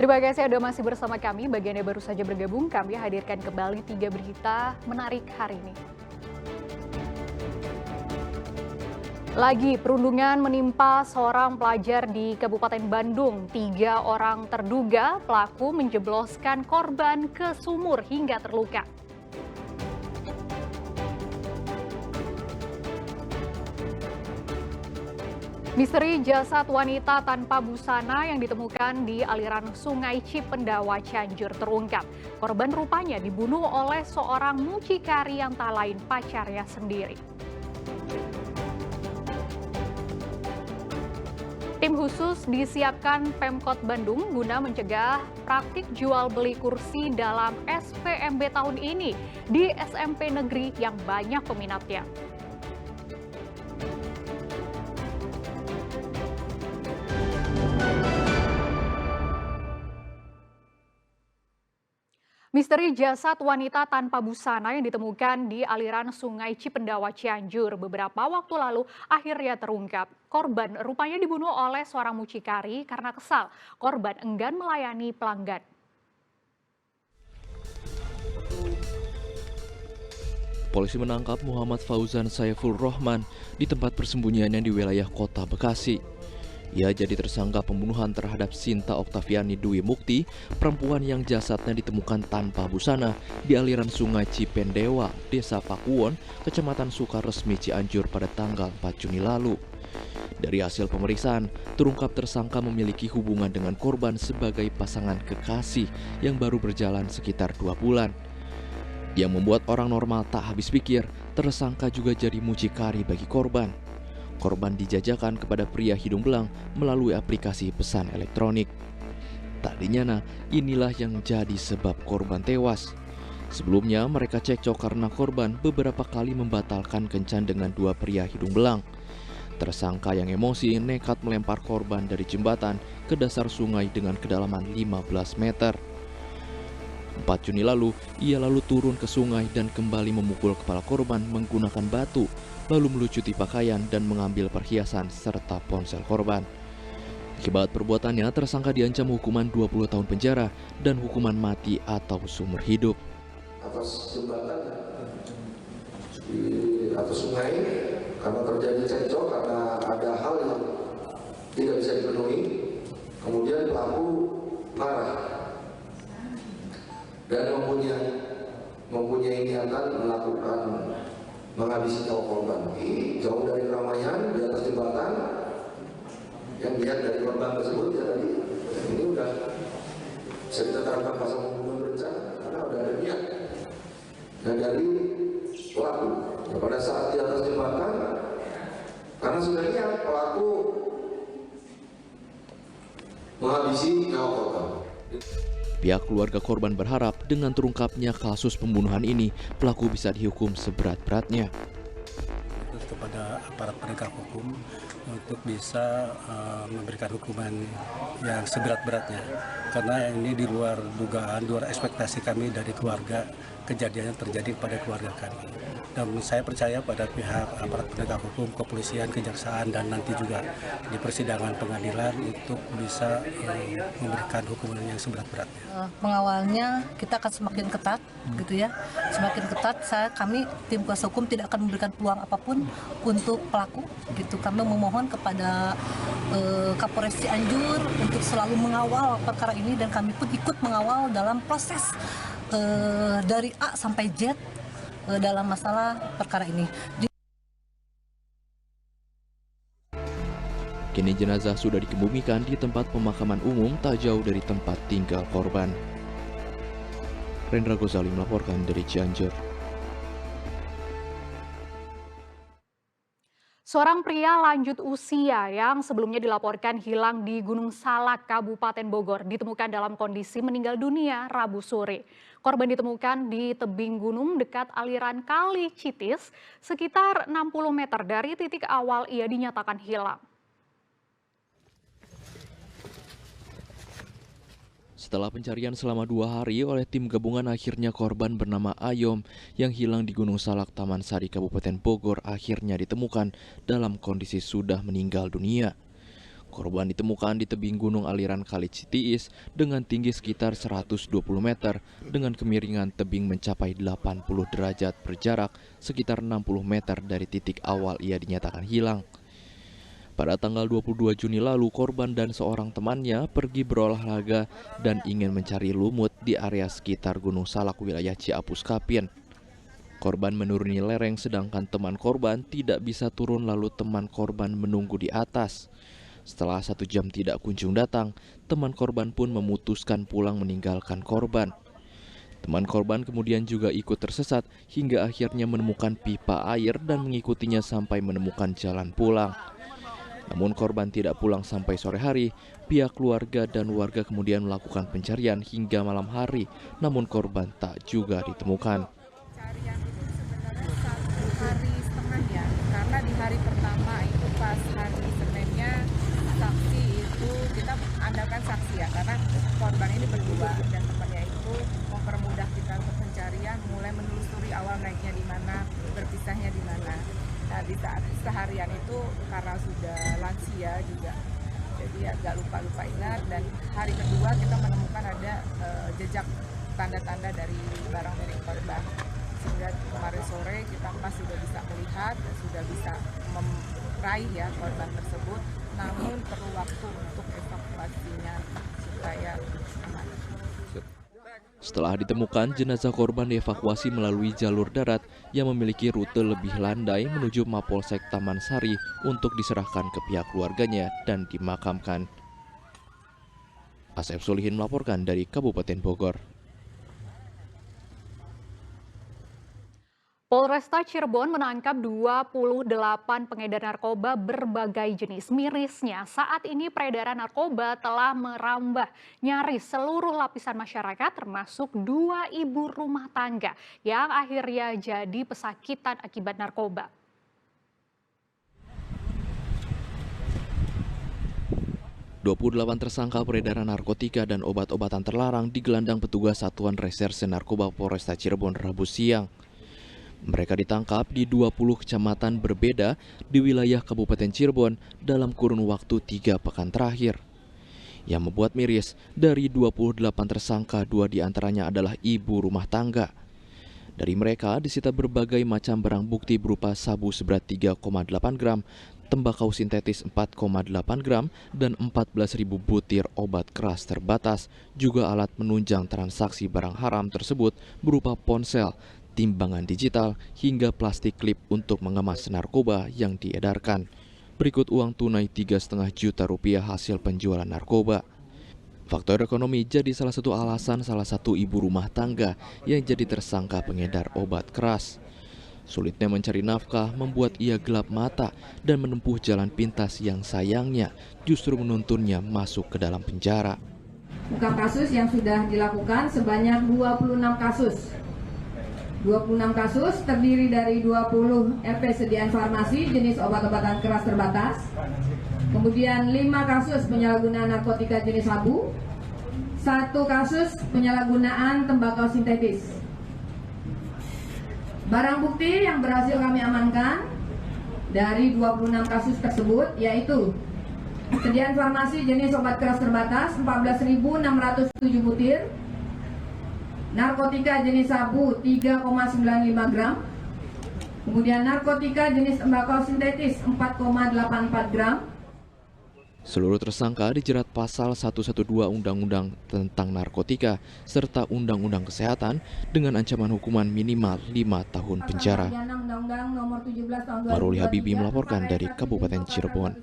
Terima kasih Anda masih bersama kami. Bagi Anda baru saja bergabung, kami hadirkan kembali 3 berita menarik hari ini. Lagi perundungan menimpa seorang pelajar di Kabupaten Bandung. 3 orang terduga pelaku menjebloskan korban ke sumur hingga terluka. Misteri jasad wanita tanpa busana yang ditemukan di aliran Sungai Cipendawa, Cianjur terungkap. Korban rupanya dibunuh oleh seorang mucikari yang tak lain pacarnya sendiri. Tim khusus disiapkan Pemkot Bandung guna mencegah praktik jual beli kursi dalam SPMB tahun ini di SMP negeri yang banyak peminatnya. Misteri jasad wanita tanpa busana yang ditemukan di aliran Sungai Cipendawa, Cianjur beberapa waktu lalu akhirnya terungkap. Korban rupanya dibunuh oleh seorang mucikari karena kesal. Korban enggan melayani pelanggan. Polisi menangkap Muhammad Fauzan Saiful Rohman di tempat persembunyiannya di wilayah Kota Bekasi. Ia jadi tersangka pembunuhan terhadap Sinta Oktaviani Dwi Mukti, perempuan yang jasadnya ditemukan tanpa busana di aliran Sungai Cipendewa, Desa Pakuwon, Kecamatan Sukaresmi, Cianjur pada tanggal 4 Juni lalu. Dari hasil pemeriksaan, terungkap tersangka memiliki hubungan dengan korban sebagai pasangan kekasih yang baru berjalan sekitar 2 bulan. Yang membuat orang normal tak habis pikir, tersangka juga jadi mucikari bagi korban. Korban dijajakan kepada pria hidung belang melalui aplikasi pesan elektronik. Tak dinyana, inilah yang jadi sebab korban tewas. Sebelumnya mereka cekcok karena korban beberapa kali membatalkan kencan dengan 2 pria hidung belang. Tersangka yang emosi nekat melempar korban dari jembatan ke dasar sungai dengan kedalaman 15 meter. 4 Juni lalu, ia lalu turun ke sungai dan kembali memukul kepala korban menggunakan batu, lalu melucuti pakaian dan mengambil perhiasan serta ponsel korban. Akibat perbuatannya, tersangka diancam hukuman 20 tahun penjara dan hukuman mati atau seumur hidup. Atas jembatan di atas sungai, karena terjadi cekcok, karena ada hal yang tidak bisa dipenuhi, kemudian pelaku marah dan mempunyai niatan melakukan menghabisi nyawa korban. Jauh dari keramaian di atas jembatan, yang dilihat dari korban tersebut ya tadi, ini udah bisa kita terapkan pasal pembunuhan berencana karena udah ada niat. Dan dari pelaku ya, pada saat di atas jembatan, karena sudah niat, pelaku menghabisi nyawa korban. Pihak keluarga korban berharap dengan terungkapnya kasus pembunuhan ini, pelaku bisa dihukum seberat-beratnya. Kepada aparat penegak hukum untuk bisa memberikan hukuman yang seberat-beratnya. Karena ini di luar dugaan, di luar ekspektasi kami dari keluarga, kejadian yang terjadi pada keluarga kami. Dan saya percaya pada pihak aparat penegak hukum, kepolisian, kejaksaan, dan nanti juga di persidangan pengadilan untuk bisa memberikan hukuman yang seberat-beratnya. Pengawalnya kita akan semakin ketat, gitu ya. Semakin ketat, kami tim kuasa hukum tidak akan memberikan peluang apapun untuk pelaku, gitu. Kami memohon kepada Kapolres Cianjur untuk selalu mengawal perkara ini dan kami pun ikut mengawal dalam proses dari A sampai Z dalam masalah perkara ini. Kini jenazah sudah dikebumikan di tempat pemakaman umum tak jauh dari tempat tinggal korban. Rendra Gozali melaporkan dari Cianjur. Seorang pria lanjut usia yang sebelumnya dilaporkan hilang di Gunung Salak, Kabupaten Bogor, ditemukan dalam kondisi meninggal dunia Rabu sore. Korban ditemukan di tebing gunung dekat aliran Kali Citis, sekitar 60 meter dari titik awal ia dinyatakan hilang. Setelah pencarian selama 2 hari oleh tim gabungan, akhirnya korban bernama Ayom yang hilang di Gunung Salak, Taman Sari, Kabupaten Bogor akhirnya ditemukan dalam kondisi sudah meninggal dunia. Korban ditemukan di tebing gunung aliran Kali Citiis dengan tinggi sekitar 120 meter dengan kemiringan tebing mencapai 80 derajat berjarak sekitar 60 meter dari titik awal ia dinyatakan hilang. Pada tanggal 22 Juni lalu, korban dan seorang temannya pergi berolahraga dan ingin mencari lumut di area sekitar Gunung Salak wilayah Ciapus Kapien. Korban menuruni lereng sedangkan teman korban tidak bisa turun lalu teman korban menunggu di atas. Setelah 1 jam tidak kunjung datang, teman korban pun memutuskan pulang meninggalkan korban. Teman korban kemudian juga ikut tersesat hingga akhirnya menemukan pipa air dan mengikutinya sampai menemukan jalan pulang. Namun korban tidak pulang sampai sore hari. Pihak keluarga dan warga kemudian melakukan pencarian hingga malam hari, namun korban tak juga ditemukan. Pencarian itu sebenarnya 1 hari setengah ya, karena di hari pertama itu pas hari Seninnya saksi itu kita andalkan saksi ya, karena korban ini berdua dan temannya itu mempermudah kita untuk pencarian, mulai menelusuri awal naiknya di mana, berpisahnya di mana. Nah di saat seharian itu karena sudah lansia juga, jadi agak lupa ingat, dan hari kedua kita menemukan ada jejak tanda-tanda dari barang milik korban. Sehingga kemarin sore kita pas sudah bisa melihat dan sudah bisa meraih ya korban tersebut, namun perlu waktu untuk evakuasinya supaya aman. Setelah ditemukan, jenazah korban dievakuasi melalui jalur darat yang memiliki rute lebih landai menuju Mapolsek Taman Sari untuk diserahkan ke pihak keluarganya dan dimakamkan. Asep Solihin melaporkan dari Kabupaten Bogor. Polresta Cirebon menangkap 28 pengedar narkoba berbagai jenis. Mirisnya, saat ini peredaran narkoba telah merambah nyaris seluruh lapisan masyarakat termasuk 2 ibu rumah tangga yang akhirnya jadi pesakitan akibat narkoba. Tersangka peredaran narkotika dan obat-obatan terlarang digelandang petugas Satuan Reserse Narkoba Polresta Cirebon Rabu siang. Mereka ditangkap di 20 kecamatan berbeda di wilayah Kabupaten Cirebon dalam kurun waktu 3 pekan terakhir. Yang membuat miris, dari 28 tersangka, 2 diantaranya adalah ibu rumah tangga. Dari mereka disita berbagai macam barang bukti berupa sabu seberat 3,8 gram, tembakau sintetis 4,8 gram, dan 14.000 butir obat keras terbatas. Juga alat menunjang transaksi barang haram tersebut berupa ponsel, timbangan digital, hingga plastik klip untuk mengemas narkoba yang diedarkan. Berikut uang tunai 3,5 juta rupiah hasil penjualan narkoba. Faktor ekonomi jadi salah satu alasan salah satu ibu rumah tangga yang jadi tersangka pengedar obat keras. Sulitnya mencari nafkah membuat ia gelap mata dan menempuh jalan pintas yang sayangnya justru menuntunnya masuk ke dalam penjara. Ungkap kasus yang sudah dilakukan sebanyak 26 kasus. 26 kasus terdiri dari 20 EP sediaan farmasi jenis obat-obatan keras terbatas, kemudian 5 kasus penyalahgunaan narkotika jenis sabu, 1 kasus penyalahgunaan tembakau sintetis. Barang bukti yang berhasil kami amankan dari 26 kasus tersebut yaitu sediaan farmasi jenis obat keras terbatas 14.607 butir, narkotika jenis sabu 3,95 gram, kemudian narkotika jenis tembakau sintetis 4,84 gram. Seluruh tersangka dijerat pasal 112 Undang-Undang tentang Narkotika serta Undang-Undang Kesehatan dengan ancaman hukuman minimal 5 tahun penjara. Maruli Habibi melaporkan dari Kabupaten Cirebon.